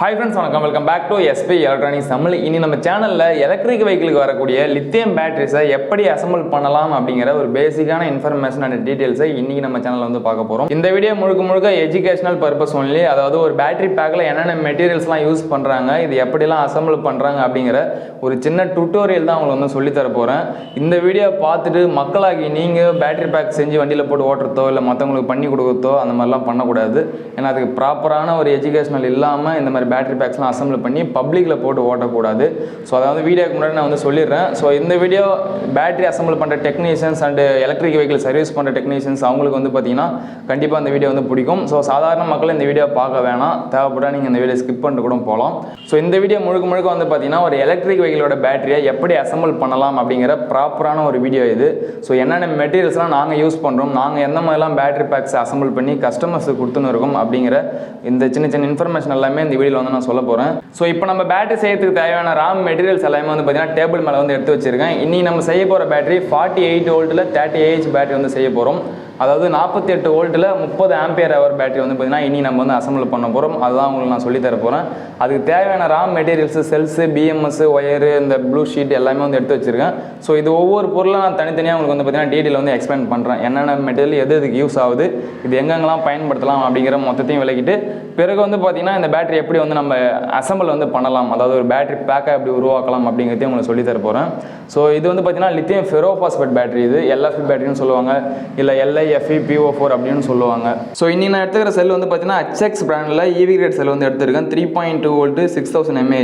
Hi friends, welcome back to SP Electronics Channel. இனி நம்ம சேனல்ல எலக்ட்ரிக் வெஹிக்கிளுக்கு வரக்கூடிய லித்தியம் பேட்டரிஸை எப்படி அசெம்பிள் பண்ணலாம் அப்படிங்கிற ஒரு பேசிக்கான இன்ஃபர்மேஷன் அண்ட் டீடைல்ஸை இன்னைக்கு நம்ம சேனல்ல வந்து பார்க்க போறோம். இந்த வீடியோ முழுக்க எஜுகேஷனல் பர்பஸ் ஒன்லி, அதாவது ஒரு பேட்டரி பேக்ல என்னென்ன மெட்டீரியல்ஸ்லாம் யூஸ் பண்றாங்க, இது எப்படிலாம் அசெம்பிள் பண்றாங்க அப்படிங்கிற ஒரு சின்ன டுட்டோரியல் தான் உங்களுக்கு வந்து சொல்லி தர போறேன். இந்த வீடியோ பார்த்துட்டு மக்களாகி நீங்க பேட்டரி பேக் செஞ்சு வண்டியில போட்டு ஓட்டுறதோ இல்லை மற்றவங்களுக்கு பண்ணி கொடுக்கறதோ அந்த மாதிரிலாம் பண்ணக்கூடாது. ஏன்னா அதுக்கு ப்ராப்பரான ஒரு எஜுகேஷனல் இல்லாமல் இந்த மாதிரி பேட்டரி பேக்ஸ்லாம் அசெம்பிள் பண்ணி பப்ளிக்கில் போட்டு ஓட்டக்கூடாது. ஸோ அதாவது வீடியோக்கு முன்னாடி நான் வந்து சொல்லிடுறேன். ஸோ இந்த வீடியோ பேட்டரி அசெம்பிள் பண்ணுற technicians and electric vehicle service பண்ணுற டெக்னீஷியன்ஸ் அவங்களுக்கு வந்து பார்த்தீங்கன்னா கண்டிப்பாக இந்த வீடியோ வந்து பிடிக்கும். ஸோ சாதாரண மக்கள் இந்த வீடியோ பார்க்க வேணாம், தேவைப்பட்டால் நீங்கள் இந்த வீடியோ ஸ்கிப் பண்ணிட்டு கூட போகலாம். ஸோ இந்த வீடியோ முழுக்க வந்து பார்த்தீங்கன்னா ஒரு எலக்ட்ரிக் வெஹிக்கிளோட பேட்டரியை எப்படி அசெம்பிள் பண்ணலாம் அப்படிங்கிற ப்ராப்பரான ஒரு வீடியோ இது. ஸோ என்னென்ன மெட்டீரியல்ஸ்லாம் நாங்கள் யூஸ் பண்ணுறோம், நாங்கள் எந்த மாதிரிலாம் பேட்டரி பேக்ஸ் அசெம்பிள் பண்ணி கஸ்டமர்ஸுக்கு கொடுத்துன்னு இருக்கோம் அப்படிங்கிற இந்த சின்ன இன்ஃபர்மேஷன் எல்லாமே இந்த வீடியோவில் வந்து நான் சொல்ல போகிறேன். ஸோ இப்போ நம்ம பேட்டரி செய்யறதுக்கு தேவையான ராம் மெட்டீரியல்ஸ் எல்லாமே வந்து பார்த்தீங்கன்னா டேபிள் மேலே வந்து எடுத்து வச்சிருக்கேன். இன்னைக்கு நம்ம செய்ய போகிற பேட்டரி 48 வோல்ட்டில் 30Ah பேட்டரி வந்து செய்ய போகிறோம். அதாவது 48 வோல்ட்டில் 30 ஆம்பியர் ஹவர் பேட்டரி வந்து பார்த்தீங்கன்னா இனி நம்ம வந்து அசெம்பிள் பண்ண போகிறோம். அதுதான் உங்களுக்கு நான் சொல்லித்தர போகிறேன். அதுக்கு தேவையான Ram materials, cells, BMS, wire, இந்த ப்ளூ ஷீட் எல்லாமே வந்து எடுத்து வச்சிருக்கேன். ஸோ இது ஒவ்வொரு பொருளும் நான் தனித்தனியாக உங்களுக்கு வந்து பார்த்தீங்கன்னா டீட்டெயில் வந்து எக்ஸ்பிளைன் பண்ணுறேன். என்னென்ன மெட்டீரியல் எதுக்கு யூஸ் ஆகுது, இது எங்கெங்கெல்லாம் பயன்படுத்தலாம் அப்படிங்கிற மொத்தத்தையும் விளக்கிட்டு பிறகு வந்து பார்த்தீங்கன்னா இந்த பேட்டரி எப்படி வந்து நம்ம அசெம்பிள் வந்து பண்ணலாம், அதாவது ஒரு பேட்டரி பேக்கை எப்படி உருவாக்கலாம் அப்படிங்கிறதையும் உங்களுக்கு சொல்லி தர போகிறேன். ஸோ இது வந்து பார்த்தீங்கன்னா லித்தியம் ஃபெரோபாஸ்பேட் பேட்டரி, இது LFP பேட்டரின்னு சொல்லுவாங்க, இல்லை LiFePO4 அப்படின்னு சொல்லுவாங்க. ஸோ இன்னி நான் எடுத்துக்கிற செல் வந்து பார்த்தீங்கன்னா HX பிராண்டில் EV கிரேட் செல் வந்து எடுத்திருக்கேன். 3.2 வோல்ட்டு 6000 mAh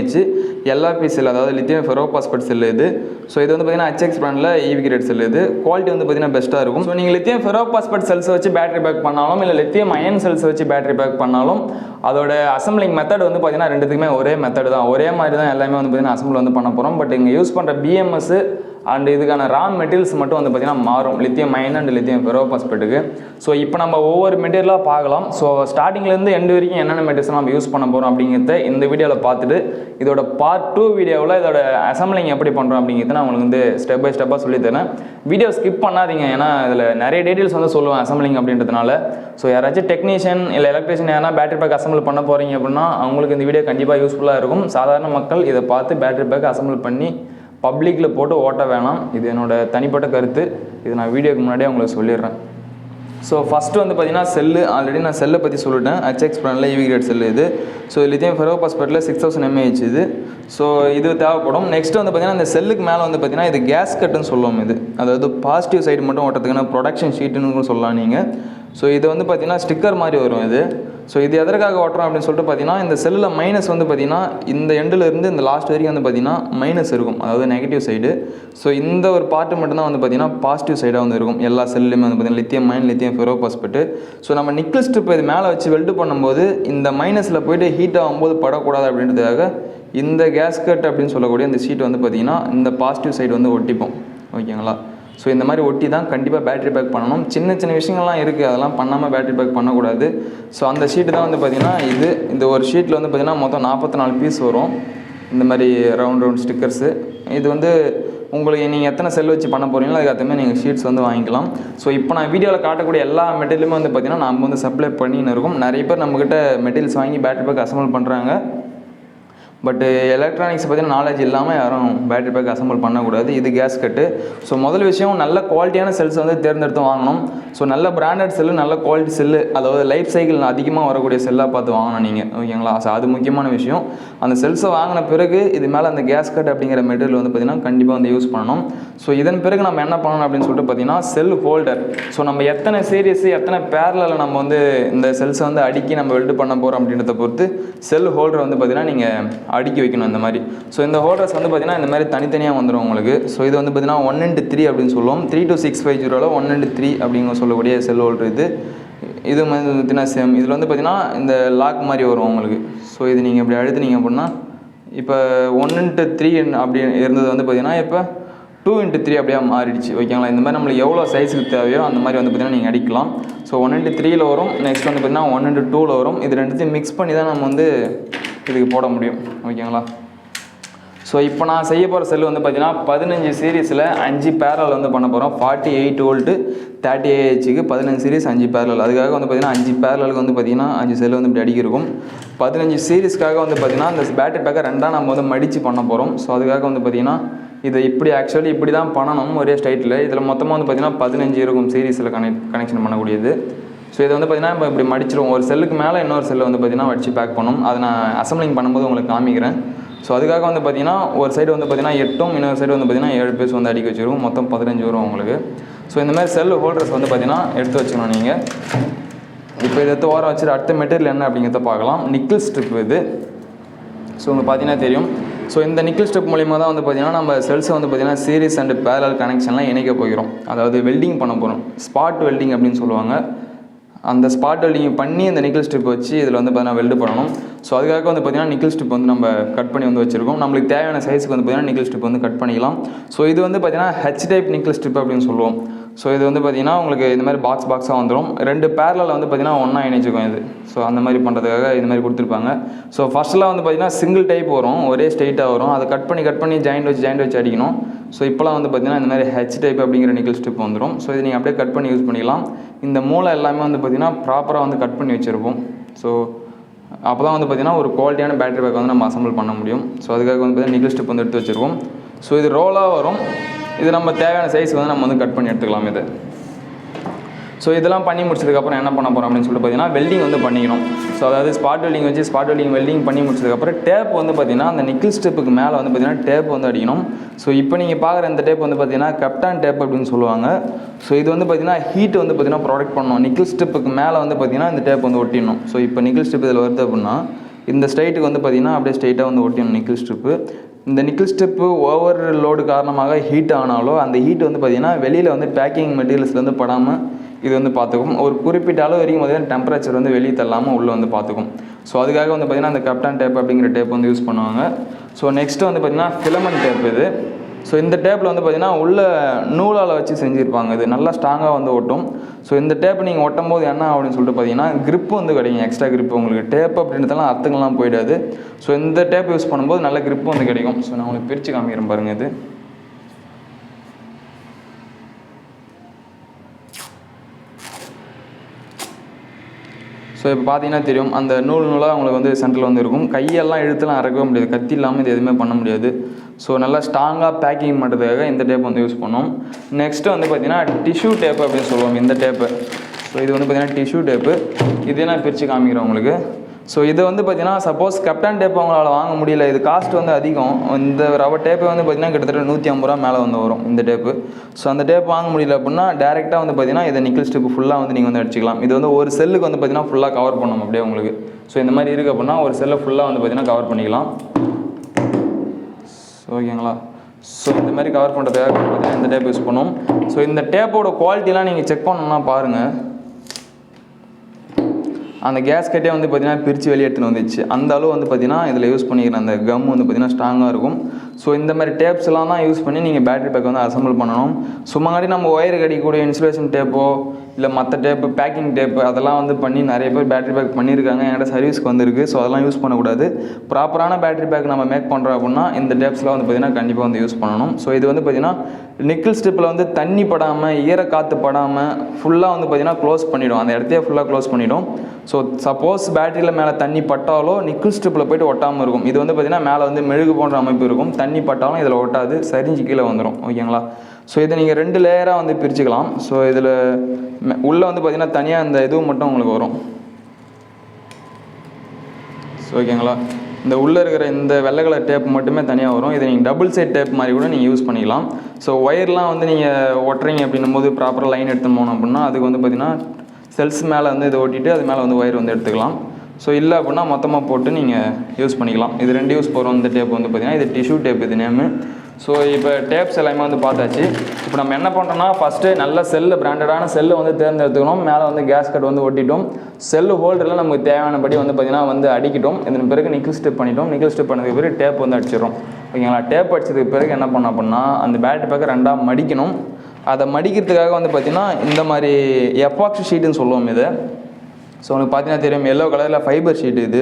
LFP செல், அதாவது லித்தியம் ஃபெரோபாஸ்பேட் செல் இது. ஸோ இது வந்து பார்த்தீங்கன்னா HX பிராண்டில் EV கிரேட் செல் இது. குவாலிட்டி வந்து பார்த்தீங்கன்னா பெஸ்ட்டாக இருக்கும். ஸோ நீங்கள் லித்தியம் ஃபெரோபாஸ்பேட் செல்ஸ் வச்சு பேட்டரி பேக் பண்ணாலும் இல்லை லித்தியம் அயன் செல்ஸ் வச்சு பேட்டரி பேக் பண்ணாலும் அதோட அசம்பிளிங் மெத்தட் வந்து பார்த்தீங்கன்னா ரெண்டுத்துக்குமே ஒரே மெத்தட் தான், ஒரே மாதிரி தான் எல்லாமே வந்து பார்த்தீங்கன்னா அசம்பிள் வந்து பண்ண போகிறோம். பட் இங்கே யூஸ் பண்ணுற BMS அண்ட் இதுக்கான ராம் மெட்டீரியல்ஸ் மட்டும் வந்து பார்த்தீங்கன்னா மாறும், லித்தியம் அயன் அண்ட் லித்தியம் ஃபெரோபாஸ்பேட்டுக்கு. ஸோ இப்போ நம்ம ஒவ்வொரு மெட்டீரியலாக பார்க்கலாம். ஸோ ஸ்டார்டிங்லேருந்து எண்டு வரைக்கும் என்னென்ன மெட்டீரியல்ஸ் நம்ம யூஸ் பண்ண போகிறோம் அப்படிங்கிறத இந்த வீடியோவில் பார்த்துட்டு இதோட பார்ட் 2 வீடியோவில் இதோட அசம்பிளிங் எப்படி பண்ணுறோம் அப்படிங்கிறத நான் உங்களுக்கு வந்து ஸ்டெப் பை ஸ்டெப்பாக சொல்லித்தரேன். வீடியோ ஸ்கிப் பண்ணாதீங்க, ஏன்னா இதில் நிறைய டீட்டெயில்ஸ் வந்து சொல்லுவேன் அசம்பிளிங் அப்படின்றதுனால. ஸோ யாராச்சும் டெக்னீஷியன் இல்லை எலக்ட்ரிஷியன் யாரா பேட்டரி பேக் அசம்பிள் பண்ண போகிறீங்க அப்படின்னா அவங்களுக்கு இந்த வீடியோ கண்டிப்பாக யூஸ்ஃபுல்லாக இருக்கும். சாதாரண மக்கள் இதை பார்த்து பேட்டரி பேக் அசம்பிள் பண்ணி பப்ளிக்கில் போட்டு ஓட்ட வேணாம். இது என்னோடய தனிப்பட்ட கருத்து, இது நான் வீடியோக்கு முன்னாடியே உங்களுக்கு சொல்லிடுறேன். ஸோ ஃபஸ்ட்டு வந்து பார்த்தீங்கன்னா செல்லு, ஆல்ரெடி நான் செல்லை பற்றி சொல்லிட்டேன். HX பிராண்டில் EV கிரேட் செல்லு இது. ஸோ லித்தியம் ஃபெரோபாஸ்பேட்டில் 6000 mAh இது. ஸோ இது தேவைப்படும். நெக்ஸ்ட் வந்து பார்த்தீங்கன்னா இந்த செல்லுக்கு மேலே வந்து பார்த்தீங்கன்னா இது கேஸ் கட்டுன்னு சொல்லுவோம். இது அதாவது பாசிட்டிவ் சைடு மட்டும் ஓட்டுறதுக்கான ப்ரொடக்ஷன் ஷீட்டுன்னு சொல்லலாம் நீங்கள். ஸோ இது வந்து பார்த்தீங்கன்னா ஸ்டிக்கர் மாதிரி வரும் இது. ஸோ இது எதற்காக ஓட்டுறோம் அப்படின்னு சொல்லிட்டு பார்த்தீங்கன்னா இந்த செல்லில் மைனஸ் வந்து பார்த்தீங்கன்னா இந்த எண்டில் இருந்து இந்த லாஸ்ட் வரைக்கும் வந்து பார்த்தீங்கன்னா மைனஸ் இருக்கும், அதாவது நெகட்டிவ் சைடு. ஸோ இந்த ஒரு பார்ட்டு மட்டும்தான் வந்து பார்த்தீங்கன்னா பாசிட்டிவ் சைடாக வந்து இருக்கும் எல்லா செல்லுமே வந்து பார்த்தீங்கன்னா லித்தியம் அயன், லித்தியம் ஃபெரோபாஸ்பேட்டு. ஸோ நம்ம நிக்கல் ஸ்ட்ரிப் இது மேலே வச்சு வெல்டு பண்ணும்போது இந்த மைனஸில் போய்ட்டு ஹீட் ஆகும்போது படக்கூடாது அப்படின்றதுக்காக இந்த கேஸ்கட் அப்படின்னு சொல்லக்கூடிய இந்த ஷீட் வந்து பார்த்தீங்கன்னா இந்த பாசிட்டிவ் சைடு வந்து ஒட்டிப்போம், ஓகேங்களா. ஸோ இந்த மாதிரி ஒட்டி தான் கண்டிப்பாக பேட்டரி பேக் பண்ணணும். சின்ன விஷயங்கள்லாம் இருக்குது, அதெல்லாம் பண்ணாமல் பேட்டரி பேக் பண்ணக்கூடாது. ஸோ அந்த ஷீட்டு தான் வந்து பார்த்திங்கன்னா இந்த ஒரு ஷீட்டில் வந்து பார்த்திங்கன்னா மொத்தம் 44 பீஸ் வரும், இந்த மாதிரி ரவுண்ட் ஸ்டிக்கர்ஸு. இது வந்து உங்களுக்கு நீங்கள் எத்தனை செல் வச்சு பண்ண போகிறீங்களோ அதுக்கு அதுமாதிரி நீங்கள் ஷீட்ஸ் வந்து வாங்கிக்கலாம். ஸோ இப்போ நான் வீடியோவில் காட்டக்கூடிய எல்லா மெட்டீரியலுமே வந்து பார்த்திங்கன்னா நம்ம வந்து சப்ளை பண்ணின்னு இருக்கும். நிறைய பேர் நம்மக்கிட்ட மெட்டீரியல்ஸ் வாங்கி பேட்டரி பேக் அசெம்பிள் பண்ணுறாங்க. பட் எலக்ட்ரானிக்ஸ் பற்றின நாலேஜ் இல்லாமல் யாரும் பேட்டரி பேக் அசெம்பிள் பண்ணக்கூடாது. இது கேஸ் கட்டு. ஸோ முதல் விஷயம் நல்ல குவாலிட்டியான செல்ஸ் வந்து தேர்ந்தெடுத்து வாங்கணும். ஸோ நல்ல பிராண்டட் செல்லு, நல்ல குவாலிட்டி செல்லு, அதாவது லைஃப் சைக்கிள் அதிகமாக வரக்கூடிய செல்லாக பார்த்து வாங்கணும் நீங்கள், ஓகேங்களா. ஸோ அது முக்கியமான விஷயம். அந்த செல்ஸை வாங்கின பிறகு இது மேலே அந்த கேஸ் கட் அப்படிங்கிற மெட்டீரியல் வந்து பார்த்திங்கன்னா கண்டிப்பாக வந்து யூஸ் பண்ணணும். ஸோ இதன் பிறகு நம்ம என்ன பண்ணணும் அப்படின்னு சொல்லிட்டு பார்த்தீங்கன்னா செல் ஹோல்டர். ஸோ நம்ம எத்தனை சீரியஸ் எத்தனை பேரலில் நம்ம வந்து இந்த செல்ஸை வந்து அடுக்கி நம்ம வெல்டு பண்ண போகிறோம் அப்படின்றத பொறுத்து செல் ஹோல்டர் வந்து பார்த்திங்கன்னா நீங்கள் அடுக்கி வைக்கணும் இந்த மாதிரி. ஸோ இந்த ஹோல்டர்ஸ் வந்து பார்த்தீங்கன்னா இந்த மாதிரி தனித்தனியாக வந்துடும் உங்களுக்கு. ஸோ இது வந்து பார்த்தீங்கன்னா 1:3 அப்படின்னு சொல்லுவோம். 32650 1:3 அப்படிங்கிற சொல்லக்கூடிய செல் ஹோல்டர் இது. இது வந்து பார்த்தீங்கன்னா சேம். இதில் வந்து பார்த்தீங்கன்னா இந்த லாக் மாதிரி வரும் உங்களுக்கு. ஸோ இது நீங்கள் இப்படி அழுத்துனீங்க அப்படின்னா இப்போ 1:3 அப்படி இருந்தது வந்து பார்த்தீங்கன்னா இப்போ 2:3 அப்படியே மாறிடுச்சு, ஓகேங்களா. இந்த மாதிரி நம்மளுக்கு எவ்வளோ சைஸுக்கு தேவையோ அந்த மாதிரி வந்து பார்த்தீங்கன்னா நீங்கள் அடிக்கலாம். ஸோ 1:3 வரும். நெக்ஸ்ட் வந்து பார்த்தீங்கன்னா 1:2 வரும். இது ரெண்டுத்தையும் மிக்ஸ் பண்ணி தான் நம்ம வந்து இதுக்கு போட முடியும், ஓகேங்களா. ஸோ இப்போ நான் செய்ய போகிற செல் வந்து பார்த்தீங்கன்னா 15 சீரீஸில் 5 பேரல் வந்து பண்ண போகிறோம். 48 வோல்ட்டு 30 AHக்கு 15 சீரீஸ் 5 பேரல். அதுக்காக வந்து பார்த்தீங்கன்னா 5 பேரலுக்கு வந்து பார்த்தீங்கன்னா 5 செல் வந்து இப்படி அடிக்கிருக்கும். 15 சீரீஸ்க்காக வந்து பார்த்தீங்கன்னா அந்த பேட்டரி பேக்கை ரெண்டாக நம்ம வந்து மடித்து பண்ண போகிறோம். ஸோ அதுக்காக வந்து பார்த்தீங்கன்னா இதை இப்படி ஆக்சுவலி இப்படி தான் பண்ணணும் ஒரே ஸ்டைட்டில். இதில் மொத்தமாக வந்து பார்த்தீங்கன்னா 15 இருக்கும் சீரீஸில் கனெக்ஷன் பண்ணக்கூடியது. ஸோ இதை வந்து பார்த்தீங்கன்னா இப்போ இப்படி மடிச்சிடும். ஒரு செல்லுக்கு மேலே இன்னொரு செல்லை வந்து பார்த்தீங்கன்னா வச்சு பேக் பண்ணணும். அதை நான் அசம்பிளிங் பண்ணும்போது உங்களுக்கு காமிக்கிறேன். ஸோ அதுக்காக வந்து பார்த்தீங்கன்னா ஒரு சைடு வந்து பார்த்தீங்கன்னா 8 இன்னொரு சைடு வந்து பார்த்தீங்கன்னா 7 பீஸ் வந்து அடிக்க வச்சுருக்கும். மொத்தம் 15 வரும் உங்களுக்கு. ஸோ இந்த மாதிரி செல் ஹோல்டர்ஸ் வந்து பார்த்தீங்கன்னா எடுத்து வச்சுக்கணும் நீங்கள். இப்போ இதை எடுத்து ஓரம் வச்சுட்டு அடுத்த மெட்டீரியல் என்ன அப்படிங்கிறத பார்க்கலாம். நிக்கிள் ஸ்ட்ரிப் இது. ஸோ உங்களுக்கு பார்த்தீங்கன்னா தெரியும். ஸோ இந்த நிக்கிள் ஸ்ட்ரிப் மூலிமா தான் வந்து பார்த்தீங்கன்னா நம்ம செல்ஸை வந்து பார்த்தீங்கன்னா சீரிஸ் அண்ட் பேரல் கனெக்ஷன்லாம் இணைக்க போகிறோம். அதாவது வெல்டிங் பண்ண போகிறோம். ஸ்பாட் வெல்டிங் அப்படின்னு சொல்லுவாங்க. அந்த ஸ்பாட் வெல்டிங் பண்ணி அந்த நிக்கிள் ஸ்ட்ரிப் வச்சு இதில் வந்து பார்த்தீங்கன்னா வெல்டு பண்ணணும். ஸோ அதுக்காக வந்து பார்த்தீங்கன்னா நிக்கிள் ஸ்ட்ரிப் வந்து நம்ம கட் பண்ணி வந்து வச்சுருக்கோம். நம்மளுக்கு தேவையான சைஸுக்கு வந்து பார்த்தீங்கன்னா நிக்கிள் ஸ்ட்ரிப் வந்து கட் பண்ணிக்கலாம். ஸோ இது வந்து பார்த்தீங்கன்னா ஹெச் டைப் நிக்கிள் ஸ்ட்ரிப் அப்படின்னு சொல்லுவோம். ஸோ இது வந்து பார்த்தீங்கன்னா உங்களுக்கு இந்த மாதிரி பாக்ஸாக வந்துடும். 2 பேரலில் வந்து பார்த்தீங்கன்னா ஒன்றா இணைச்சிக்கும் இது. ஸோ அந்த மாதிரி பண்ணுறதுக்காக இது மாதிரி கொடுத்துருப்பாங்க. ஸோ ஃபர்ஸ்ட்லாம் வந்து பார்த்தீங்கன்னா சிங்கிள் டைப் வரும், ஒரே ஸ்ட்ரெயிட்டாக வரும். அதை கட் பண்ணி ஜாயிண்ட் வச்சு அடிக்கணும். ஸோ இப்போலாம் வந்து பார்த்தீங்கன்னா இந்த மாதிரி ஹெச் டைப் அப்படிங்கிற நிக்கிள் ஸ்ட்ரிப் வந்துடும். ஸோ இது நீங்கள் அப்படியே கட் பண்ணி யூஸ் பண்ணிக்கலாம். இந்த மூளை எல்லாமே வந்து பார்த்தீங்கன்னா ப்ராப்பராக வந்து கட் பண்ணி வச்சுருப்போம். ஸோ அப்போ தான் வந்து பார்த்தீங்கன்னா ஒரு குவாலிட்டியான பேட்டரி பேக் வந்து நம்ம அசம்பிள் பண்ண முடியும். ஸோ அதுக்காக வந்து பார்த்தீங்கன்னா நிக்கிள் ஸ்ட்ரிப் வந்து எடுத்து வச்சுருவோம். ஸோ இது ரோலாக வரும். இது நம்ம தேவையான சைஸ் வந்து நம்ம வந்து கட் பண்ணி எடுத்துக்கலாம் இது. ஸோ இதெல்லாம் பண்ணி முடிச்சதுக்கப்புறம் என்ன பண்ண போகிறோம் அப்படின்னு சொல்லிட்டு பார்த்தீங்கன்னா வெல்டிங் வந்து பண்ணிக்கணும். ஸோ அதாவது ஸ்பாட் வெல்டிங் பண்ணி முடிச்சதுக்கப்புறம் டேப் வந்து பார்த்தீங்கன்னா அந்த நிக்கிள் ஸ்ட்ரிப்புக்கு மேலே வந்து பார்த்தீங்கன்னா டேப் வந்து அடிக்கணும். ஸோ இப்போ நீங்கள் பார்க்குற இந்த டேப் வந்து பார்த்தீங்கன்னா கப்டான் டேப் அப்படின்னு சொல்லுவாங்க. ஸோ இது வந்து பார்த்தீங்கன்னா ஹீட் வந்து பார்த்தீங்கன்னா ப்ரொடெக்ட் பண்ணணும். நிக்கிள் ஸ்ட்ரிப்புக்கு மேலே வந்து பார்த்தீங்கன்னா இந்த டேப் வந்து ஒட்டிடணும். ஸோ இப்போ நிக்கிள் ஸ்ட்ரிப் இதில் வருது அப்படின்னா இந்த ஸ்ட்ரைட்டுக்கு வந்து பார்த்தீங்கன்னா அப்படியே ஸ்ட்ரைட்டாக வந்து ஒட்டிடணும் நிக்கிள் ஸ்ட்ரிப்பு. இந்த நிக்கிள் ஸ்ட்ரிப்பு ஓவர் லோடு காரணமாக ஹீட் ஆனாலோ அந்த ஹீட் வந்து பார்த்தீங்கன்னா வெளியில் வந்து பேக்கிங் மெட்டீரியல்ஸ்லேருந்து படாமல் இது வந்து பார்த்துக்கும். ஒரு குறிப்பிட்ட அளவு வரைக்கும் பார்த்தீங்கன்னா டெம்பரேச்சர் வந்து வெளியே தள்ளாமல் உள்ளே வந்து பார்த்துக்கும். ஸோ அதுக்காக வந்து பார்த்தீங்கன்னா அந்த கப்டான் டேப் அப்படிங்கிற டேப் வந்து யூஸ் பண்ணுவாங்க. ஸோ நெக்ஸ்ட்டு வந்து பார்த்தீங்கன்னா ஃபிலமெண்ட் டேப் இது. ஸோ இந்த டேப்பில் வந்து பார்த்தீங்கன்னா உள்ள நூலால் வச்சு செஞ்சுருப்பாங்க. இது நல்லா ஸ்ட்ராங்காக வந்து ஒட்டும். ஸோ இந்த டேப் நீங்கள் ஒட்டும் போது என்ன அப்படின்னு சொல்லிட்டு பார்த்தீங்கன்னா grip வந்து கிடைக்கும். எக்ஸ்ட்ரா grip உங்களுக்கு டேப் அப்படின்றதெல்லாம் அர்த்தங்கள்லாம் போயிடாது. ஸோ இந்த டேப் யூஸ் பண்ணும்போது நல்ல grip வந்து கிடைக்கும். ஸோ நான் உங்களுக்கு பிரித்து காமிக்கிறேன் பாருங்கள் இது. ஸோ இப்போ பார்த்தீங்கன்னா தெரியும் அந்த நூலாக உங்களுக்கு வந்து சென்டரில் வந்து இருக்கும். கையெல்லாம் இழுத்துலாம் அறக்கவே முடியாது. கத்தி இல்லாமல் இது எதுவுமே பண்ண முடியாது. ஸோ நல்லா ஸ்ட்ராங்காக பேக்கிங் பண்ணுறதுக்காக இந்த டேப் வந்து யூஸ் பண்ணோம். நெக்ஸ்ட்டு வந்து பார்த்தீங்கன்னா டிஷ்யூ டேப் அப்படின்னு சொல்லுவோம் இந்த டேப்பு. ஸோ இது வந்து பார்த்தீங்கன்னா டிஷ்யூ டேப்பு. இதே நான் பிரித்து காமிக்கிறேன் உங்களுக்கு. ஸோ இது வந்து பார்த்தீங்கன்னா சப்போஸ் கப்டான் டேப் அவங்களால வாங்க முடியல, இது காஸ்ட் வந்து அதிகம். இந்த ரவர் டேப்பை வந்து பார்த்தீங்கன்னா கிட்டத்தட்ட 150 ரூபா மேலே வந்து வரும் இந்த டேப்பு. ஸோ அந்த டேப் வாங்க முடியல அப்படின்னா டேரெக்டாக வந்து பார்த்தீங்கன்னா இதை நிக்கிள் ஸ்ட்ரிப் ஃபுல்லாக வந்து நீங்கள் வந்து அடிச்சிக்கலாம். இது வந்து ஒரு செல்லுக்கு வந்து பார்த்தீங்கன்னா ஃபுல்லாக கவர் பண்ணணும் அப்படியே உங்களுக்கு. ஸோ இந்த மாதிரி இருக்குது அப்படின்னா ஒரு செல்லை ஃபுல்லாக வந்து பார்த்தீங்கன்னா கவர் பண்ணிக்கலாம். ஸோ ஓகேங்களா. ஸோ இந்த மாதிரி கவர் பண்ணுறதுக்காக பார்த்தீங்கன்னா இந்த டேப் யூஸ் பண்ணுவோம். ஸோ இந்த டேப்போட குவாலிட்டிலாம் நீங்கள் செக் பண்ணணும்னா பாருங்கள். அந்த கேஸ் கட்டே வந்து பார்த்தீங்கன்னா பிரித்து வெளியே எடுத்துன்னு வந்துச்சு. அந்த அளவு வந்து பார்த்தீங்கன்னா இதில் யூஸ் பண்ணிக்கிற அந்த கம் வந்து பார்த்தீங்கன்னா ஸ்ட்ராங்காக இருக்கும். ஸோ இந்த மாதிரி டேப்ஸ் எல்லாம் தான் யூஸ் பண்ணி நீங்கள் பேட்டரி பேக் வந்து அசம்பிள் பண்ணணும். சும்மாடி நம்ம ஒயர் கடிக்கக்கூடிய இன்சுலேஷன் டேப்போ இல்லை மற்ற டேப்பு பேக்கிங் டேப்பு அதெல்லாம் வந்து பண்ணி நிறைய பேர் பேட்டரி பேக் பண்ணியிருக்காங்க. என்கிட்ட சர்வீஸ்க்கு வந்துருக்கு. ஸோ அதெல்லாம் யூஸ் பண்ணக்கூடாது. ப்ராப்பரான பேட்டரி பேக் நம்ம மேக் பண்ணுறோம் அப்படின்னா இந்த டேப்ஸ்லாம் வந்து பார்த்தீங்கன்னா கண்டிப்பாக வந்து யூஸ் பண்ணணும். ஸோ இது வந்து பார்த்தீங்கன்னா நிக்கிள் ஸ்ட்ரிப்பில் வந்து தண்ணி படாமல் ஈர காற்று படாமல் ஃபுல்லாக வந்து பார்த்தீங்கன்னா க்ளோஸ் பண்ணிவிடும். அந்த இடத்தையே ஃபுல்லாக க்ளோஸ் பண்ணிவிடும். ஸோ சப்போஸ் பேட்டரியில் மேலே தண்ணி பட்டாலோ நிக்கிள் ஸ்ட்ரிப்பில் போய்ட்டு ஒட்டாமல் இருக்கும். இது வந்து பார்த்தீங்கன்னா மேலே வந்து மெழுகு போன்ற அமைப்பு இருக்கும். தண்ணி பட்டாலும் இதில் ஒட்டாது, சரிஞ்சு கீழே வந்துடும். ஓகேங்களா. ஸோ இதை நீங்கள் 2 லேயராக வந்து பிரிச்சுக்கலாம். ஸோ இதில் உள்ளே வந்து பார்த்தீங்கன்னா தனியாக இந்த இதுவும் மட்டும் உங்களுக்கு வரும். ஸோ ஓகேங்களா. இந்த உள்ளே இருக்கிற இந்த வெள்ளை கலர் டேப் மட்டுமே தனியாக வரும். இதை நீங்கள் டபுள் சைட் டேப் மாதிரி கூட நீங்கள் யூஸ் பண்ணிக்கலாம். ஸோ ஒயர்லாம் வந்து நீங்கள் ஒட்டுறீங்க அப்படின்னும் போது ப்ராப்பராக லைன் எடுத்துன்னு போனோம் அப்படின்னா அதுக்கு வந்து பார்த்தீங்கன்னா செல்ஸ் மேலே வந்து இதை ஓட்டிட்டு அது மேலே வந்து ஒயர் வந்து எடுத்துக்கலாம். ஸோ இல்லை அப்படின்னா மொத்தமாக போட்டு நீங்கள் யூஸ் பண்ணிக்கலாம். இது 2 யூஸ் போகிறோம். இந்த டேப் வந்து பார்த்தீங்கன்னா இது டிஷ்யூ டேப் இது நேமு. ஸோ இப்போ டேப்ஸ் எல்லாமே வந்து பார்த்தாச்சு. இப்போ நம்ம என்ன பண்ணுறோம்னா ஃபஸ்ட்டு நல்ல செல்லு பிராண்டடான செல்லை வந்து தேர்ந்தெடுத்துக்கணும். மேலே வந்து கேஸ் கட் வந்து ஒட்டிட்டோம். செல்லு ஹோல்டரில் நமக்கு தேவையானபடி வந்து பார்த்திங்கன்னா வந்து அடிக்கிட்டோம். இதன் பிறகு நிக்கிள் ஸ்ட்ரிப் பண்ணிட்டோம். நிக்கிள் ஸ்ட்ரிப் பண்ணதுக்கு பிறகு டேப் வந்து அடிச்சிடறோம். ஓகேங்களா. டேப் அடிச்சதுக்கு பிறகு என்ன பண்ணோம் அப்படின்னா அந்த பேட்டரி பேக்கை 2ஆக மடிக்கணும். அதை மடிக்கிறதுக்காக வந்து பார்த்திங்கன்னா இந்த மாதிரி எப்பாக்சி ஷீட்டுன்னு சொல்லுவோம். இதை ஸோ உங்களுக்கு பார்த்தீங்கன்னா தெரியும் எல்லோ கலரில் ஃபைபர் ஷீட் இது.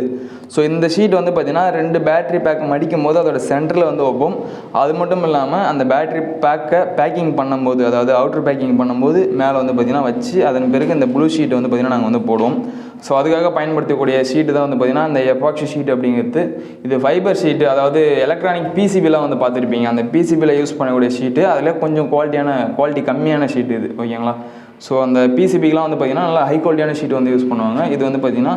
ஸோ இந்த ஷீட் வந்து பார்த்தீங்கன்னா 2 பேட்டரி பேக் மடிக்கும் போது அதோட சென்டரில் வந்து வைப்போம். அது மட்டும் இல்லாமல் அந்த பேட்டரி பேக்கை பேக்கிங் பண்ணும்போது, அதாவது அவுட்டர் பேக்கிங் பண்ணும்போது மேலே வந்து பார்த்தீங்கன்னா வச்சு அதன் பிறகு இந்த ப்ளூ ஷீட் வந்து பார்த்தீங்கன்னா நாங்கள் வந்து போடுவோம். ஸோ அதுக்காக பயன்படுத்தக்கூடிய ஷீட்டு தான் வந்து பார்த்தீங்கன்னா இந்த எபாக்சி ஷீட் அப்படிங்கிறது. இது ஃபைபர் ஷீட்டு, அதாவது எலக்ட்ரானிக் பிசிபிலாம் வந்து பார்த்துருப்பீங்க. அந்த பிசிபியில் யூஸ் பண்ணக்கூடிய ஷீட்டு, அதில் கொஞ்சம் குவாலிட்டி கம்மியான ஷீட் இது, ஓகேங்களா. ஸோ அந்த பிசிபிக்கெலாம் வந்து பார்த்திங்கன்னா நல்லா ஹை குவாலிட்டியான ஷீட் வந்து யூஸ் பண்ணுவாங்க. இது வந்து பார்த்திங்கன்னா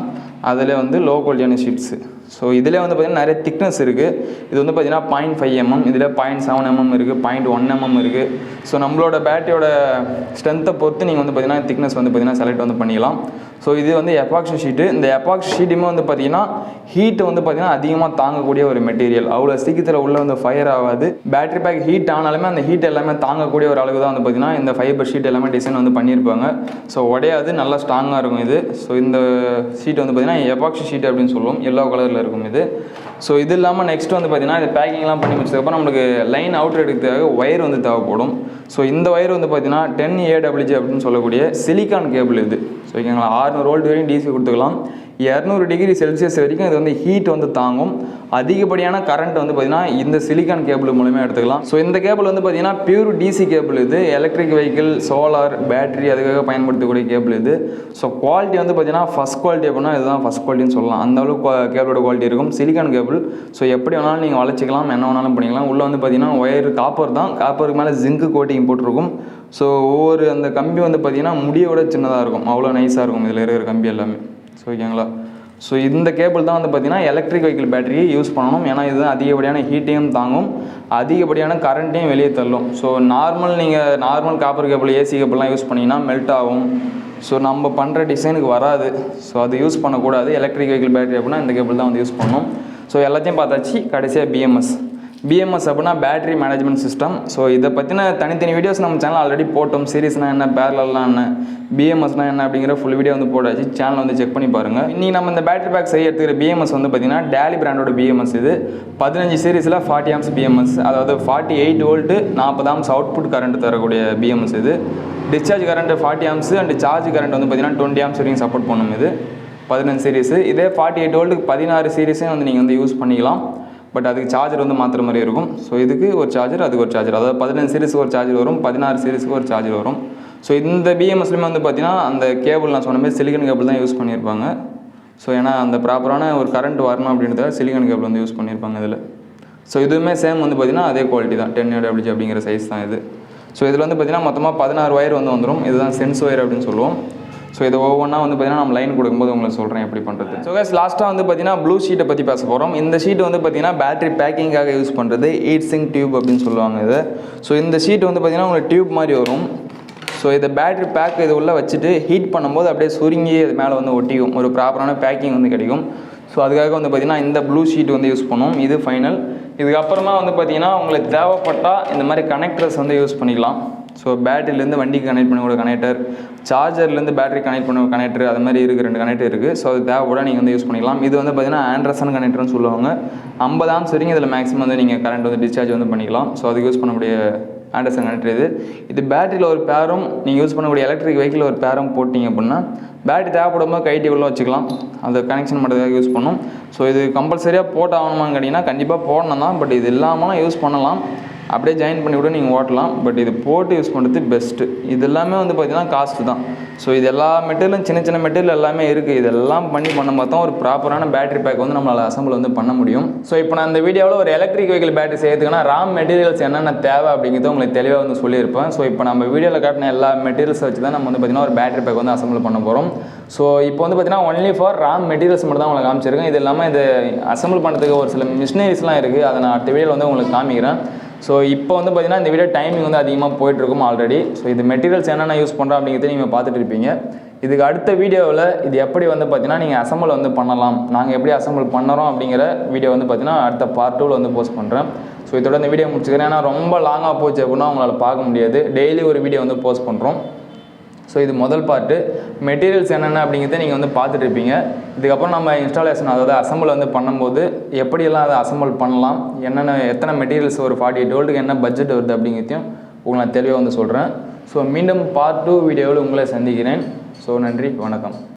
அதில் வந்து லோ குவாலிட்டியான ஷீட்ஸு. ஸோ இதில் வந்து பார்த்திங்கன்னா நிறைய திக்னஸ் இருக்குது. இது வந்து பார்த்திங்கன்னா 0.5 mm, இதில் 0.7 mm இருக்குது, 0.1 mm இருக்குது. ஸோ நம்மளோட பேட்டரியோட ஸ்ட்ரென்த்தை பொறுத்து நீங்கள் வந்து பார்த்திங்கன்னா திக்னஸ் வந்து பார்த்திங்கன்னா செலக்ட் வந்து பண்ணிக்கலாம். ஸோ இது வந்து எபாக்சி ஷீட்டு. இந்த எபாக்சி ஷீட்டுமே வந்து பார்த்திங்கன்னா ஹீட்டு வந்து பார்த்திங்கன்னா அதிகமாக தாங்கக்கூடிய ஒரு மெட்டீரியல். அவ்வளோ சீக்கிரத்தில் உள்ளே வந்து ஃபயர் ஆகாது. பேட்டரி பேக் ஹீட் ஆனாலுமே அந்த ஹீட் எல்லாமே தாங்கக்கூடிய ஒரு அளவுக்கு தான் வந்து பார்த்திங்கன்னா இந்த ஃபைபர் ஷீட் எல்லாமே டிசைன் வந்து பண்ணியிருப்பாங்க. ஸோ உடையாது, நல்லா ஸ்ட்ராங்காக இருக்கும் இது. ஸோ இந்த ஷீட் வந்து பார்த்திங்கன்னா எபாக்சி ஷீட் அப்படின்னு சொல்லுவோம், எல்லோ கலரில் இருக்கும் இது. ஸோ இது இல்லாமல் நெக்ஸ்ட் வந்து பார்த்திங்கன்னா இது பேக்கிங்லாம் பண்ணி வச்சதுக்கப்புறம் நம்மளுக்கு லைன் அவுட் எடுக்கிறதுக்காக ஒயர் வந்து தேவைப்படும். ஸோ இந்த ஒயர் வந்து பார்த்திங்கன்னா 10 AWG அப்படின்னு சொல்லக்கூடிய சிலிக்கான் கேபிள் இது. ஸோ ஓகேங்களா, 600 வோல்ட் வரைக்கும் டிசி கொடுத்துக்கலாம். 200 டிகிரி செல்சியஸ் வரைக்கும் இது வந்து ஹீட் வந்து தாங்கும். அதிகப்படியான கரண்ட் வந்து பார்த்திங்கன்னா இந்த சிலிக்கான் கேபிள் மூலமாக எடுத்துக்கலாம். ஸோ இந்த கேபிள் வந்து பார்த்திங்கன்னா பியூர் டிசி கேபிள் இது. எலக்ட்ரிக் வெஹிக்கிள், சோலார், பேட்டரி அதுக்காக பயன்படுத்தக்கூடிய கேபிள் இது. ஸோ குவாலிட்டி வந்து பார்த்திங்கன்னா ஃபஸ்ட் குவாலிட்டி அப்படின்னா இதுதான் ஃபஸ்ட் குவாலிட்டின்னு சொல்லலாம். அந்த அளவுக்கு கேபிளோட குவாலிட்டி இருக்கும். Silicon cable. ஸோ எப்படி வேணாலும் நீங்கள் வளைச்சிக்கலாம், என்ன வேணாலும் பண்ணிக்கலாம். உள்ளே வந்து பார்த்திங்கன்னா ஒயர் காப்பர் தான், காப்பருக்கு மேலே ஜிங்கு கோட்டிங் போட்டிருக்கும். ஸோ ஒவ்வொரு அந்த கம்பி வந்து பார்த்திங்கன்னா முடியோட சின்னதாக இருக்கும், அவ்வளோ நைஸாக இருக்கும் இதில் இருக்கிற கம்பி எல்லாமே. ஸோ ஓகேங்களா. ஸோ இந்த கேபிள் தான் வந்து பார்த்திங்கன்னா எலக்ட்ரிக் வெஹிக்கிள் பேட்டரியை யூஸ் பண்ணணும். ஏன்னா இதுதான் அதிகப்படியான ஹீட்டையும் தாங்கும், அதிகப்படியான கரண்ட்டையும் வெளியே தள்ளும். ஸோ நீங்கள் நார்மல் காப்பர் கேபிள், ஏசி கேபிள்லாம் யூஸ் பண்ணிங்கன்னா மெல்ட் ஆகும். ஸோ நம்ம பண்ணுற டிசைனுக்கு வராது. ஸோ அது யூஸ் பண்ணக்கூடாது. எலக்ட்ரிக் வெஹிக்கிள் பேட்டரி அப்படின்னா இந்த கேபிள் தான் வந்து யூஸ் பண்ணணும். ஸோ எல்லாத்தையும் பார்த்தாச்சு. கடைசியாக பிஎம்எஸ் அப்படின்னா பேட்டரி மேனேஜ்மெண்ட் சிஸ்டம். ஸோ இதை பற்றின தனித்தனி வீடியோஸ் நம்ம சேனல் ஆல்ரெடி போட்டோம். சீரிஸ்னால் என்ன, பேரலல்லாம் என்ன, பிஎம்எஸ்னால் என்ன அப்படிங்கிற ஃபுல் வீடியோ வந்து போட்டாச்சு. சேனல் வந்து செக் பண்ணி பாருங்கள். இன்றைக்கி நம்ம இந்த பேட்டரி பேக் செய்ய எடுத்துக்கிற பிஎம்எஸ் வந்து பார்த்திங்கன்னா டேலி பிராண்டோட பிஎம்எஸ் இது. 15 சீரிஸில் 40 amps பிஎம்எஸ், அதாவது 48 வோல்ட்டு 40 amps அவுட்புட் கரண்ட் தரக்கூடிய பிஎம்எஸ் இது. Discharge current 40 amps and charge current வந்து பார்த்திங்கன்னா 20 amps வரைக்கும் சப்போர்ட் பண்ணும் இது. 15 சீரிஸு. இதே 48 வோல்ட்டுக்கு 16 சீரிஸையும் வந்து நீங்கள் வந்து யூஸ் பண்ணிக்கலாம். பட் அதுக்கு சார்ஜர் வந்து மாற்றுற மாதிரி இருக்கும். ஸோ இதுக்கு ஒரு சார்ஜர், அதுக்கு ஒரு சார்ஜர், அதாவது 15 சீரிஸுக்கு ஒரு சார்ஜர் வரும், 16 சீரிஸுக்கு ஒரு சார்ஜர் வரும். ஸோ இந்த பிஎம்எஸ்லையுமே வந்து பார்த்திங்கன்னா அந்த கேபிள் நான் சொன்ன மாதிரி சிலிக்கன் கேபிள் தான் யூஸ் பண்ணியிருப்பாங்க. ஸோ ஏன்னா அந்த ப்ராப்பரான ஒரு கரண்ட் வரணும் அப்படின்றத சிலிக்கன் கேபிள் வந்து யூஸ் பண்ணியிருப்பாங்க இதில். ஸோ இதுவுமே சேம் வந்து பார்த்திங்கன்னா அதே குவாலிட்டி தான், 10 AWG அப்படிங்கிற சைஸ் தான் இது. ஸோ இதில் வந்து பார்த்திங்கன்னா மொத்தமாக 16 ஒயர் வந்து வந்துடும். இதுதான் சென்ஸ் ஒயர் அப்படின்னு சொல்லுவோம். ஸோ இது ஒவ்வொன்றா வந்து பார்த்திங்கன்னா நம்ம லைன் கொடுக்கும்போது உங்களுக்கு சொல்கிறேன் எப்படி பண்ணுறது. ஸோ கைஸ் லாஸ்ட்டாக வந்து பார்த்திங்கன்னா ப்ளூ ஷீட்டை பற்றி பேச போகிறோம். இந்த ஷீட் வந்து பார்த்திங்கன்னா பேட்டரி பேக்கிங்காக யூஸ் பண்ணுறது, ஹீட் சிங்க் டியூப் அப்படின்னு சொல்லுவாங்க இது. ஸோ இந்த ஷீட் வந்து பார்த்திங்கன்னா உங்களுக்கு டியூப் மாதிரி வரும். ஸோ இதை பேட்டரி பேக் இது உள்ளே வச்சுட்டு ஹீட் பண்ணும்போது அப்படியே சுருங்கி அது மேலே வந்து ஒட்டிக்கும், ஒரு ப்ராப்பரான பேக்கிங் வந்து கிடைக்கும். ஸோ அதுக்காக வந்து பார்த்திங்கன்னா இந்த ப்ளூ ஷீட் வந்து யூஸ் பண்ணுவோம். இது ஃபைனல். இதுக்கப்புறமா வந்து பார்த்திங்கன்னா உங்களுக்கு தேவைப்பட்டால் இந்த மாதிரி கனெக்டர்ஸ் வந்து யூஸ் பண்ணிக்கலாம். ஸோ பேட்டரியிலேருந்து வண்டிக்கு கனெக்ட் பண்ணக்கூடிய கனெக்டர், சார்ஜர்லேருந்து பேட்டரி கனெக்ட் பண்ண கனெக்டர், அது மாதிரி இருக்குது, 2 கனெக்டர் இருக்குது. ஸோ அது தேவைப்பட நீங்கள் வந்து யூஸ் பண்ணிக்கலாம். இது வந்து பார்த்திங்கன்னா ஆண்ட்ரசன் கனெக்டர்னு சொல்லுவாங்க. 50 amps வரைக்கும் இதில் மேக்ஸிமம் வந்து நீங்கள் கரண்ட் வந்து டிஸ்சார்ஜ் வந்து பண்ணிக்கலாம். ஸோ அதுக்கு யூஸ் பண்ணக்கூடிய ஆண்டர்சன் கனெக்டர் இது. இது பேட்டரியில் ஒரு பேரும், நீங்கள் யூஸ் பண்ணக்கூடிய எலக்ட்ரிக் வெஹிக்கிள் ஒரு பேரும் போட்டிங்க அப்படின்னா பேட்டரி தேவைப்படும் போது கைட்டி உள்ள வச்சுக்கலாம். அதை கனெக்ஷன் பண்ணுறதுக்காக யூஸ் பண்ணும். ஸோ இது கம்பல்சரியாக போட்டாகணுமான்னு கேட்டிங்கன்னா கண்டிப்பாக போடணும் தான். பட் இது இல்லாமலும் யூஸ் பண்ணலாம், அப்படியே ஜாயின் பண்ணி கூட நீங்கள் ஓட்டலாம். பட் இது போட்டு யூஸ் பண்ணுறது பெஸ்ட்டு. இது எல்லாமே வந்து பார்த்திங்கன்னா காஸ்ட்டு தான். ஸோ இது எல்லா மெட்டீரியலும் சின்ன சின்ன மெட்டீரியல் எல்லாமே இருக்குது. இதெல்லாம் பண்ணி பார்த்தா ஒரு ப்ராப்பரான பேட்டரி பேக் வந்து நம்மளால் அசம்பிள் வந்து பண்ண முடியும். ஸோ இப்போ நான் இந்த வீடியோவில் ஒரு எலக்ட்ரிக் வெஹிக்கிள் பேட்டரி செய்யறதுக்குன்னா ரா மெட்டீரியல்ஸ் என்னென்ன தேவை அப்படிங்கிறது உங்களுக்கு தெளிவாக வந்து சொல்லியிருப்பேன். ஸோ இப்போ நம்ம வீடியோவில் காட்டின எல்லா மெட்டீரியல்ஸ் வச்சு தான் நம்ம வந்து பார்த்திங்கன்னா ஒரு பேட்டரி பேக் வந்து அசம்பிள் பண்ண போகிறோம். ஸோ இப்போ வந்து பார்த்திங்கன்னா ஒன்லி ஃபார் ரா மெட்டீரியல்ஸ் மட்டும் தான் உங்களுக்கு காமிச்சிருக்கேன். இது இல்லாமல் இது அசம்பிள் பண்ணுறதுக்கு ஒரு சில மிஷினரிஸ்லாம் இருக்குது. அதை நான் அடுத்த வீடியோவில் வந்து உங்களுக்கு காமிக்கிறேன். ஸோ இப்போ வந்து பார்த்திங்கன்னா இந்த வீடியோ டைமிங் வந்து அதிகமாக போயிட்டுருக்கும் ஆல்ரெடி. ஸோ இது மெட்டீரியல்ஸ் என்னென்ன யூஸ் பண்ணுறோம் அப்படிங்கிறது நீங்கள் பார்த்துட்டு இருப்பீங்க. இதுக்கு அடுத்த வீடியோவில் இது எப்படி வந்து பார்த்திங்கன்னா நீங்கள் அசம்பிள் வந்து பண்ணலாம், நாங்கள் எப்படி அசம்பிள் பண்ணுறோம் அப்படிங்கிற வீடியோ வந்து பார்த்திங்கன்னா அடுத்த பார்ட் 2 வந்து போஸ்ட் பண்ணுறேன். ஸோ இதோட இந்த வீடியோ முடிச்சுக்கிறேன். ஏன்னா ரொம்ப லாங்காக போச்சு அப்படின்னா உங்களால் பார்க்க முடியாது. டெய்லி ஒரு வீடியோ வந்து போஸ்ட் பண்ணுறோம். ஸோ இது முதல் பார்ட்டு. மெட்டீரியல்ஸ் என்னென்ன அப்படிங்கிறத நீங்கள் வந்து பார்த்துட்டு இருப்பீங்க. இதுக்கப்புறம் நம்ம இன்ஸ்டாலேஷன், அதாவது அசம்பிள் வந்து பண்ணும்போது எப்படியெல்லாம் அதை அசம்பிள் பண்ணலாம், எத்தனை மெட்டீரியல்ஸ், ஒரு 48 வோல்ட்டுக்கு என்ன பட்ஜெட் வருது அப்படிங்கிறதையும் உங்களுக்கு நான் தெளிவாக வந்து சொல்கிறேன். ஸோ மீண்டும் பார்ட் 2 வீடியோவில் உங்களை சந்திக்கிறேன். ஸோ நன்றி, வணக்கம்.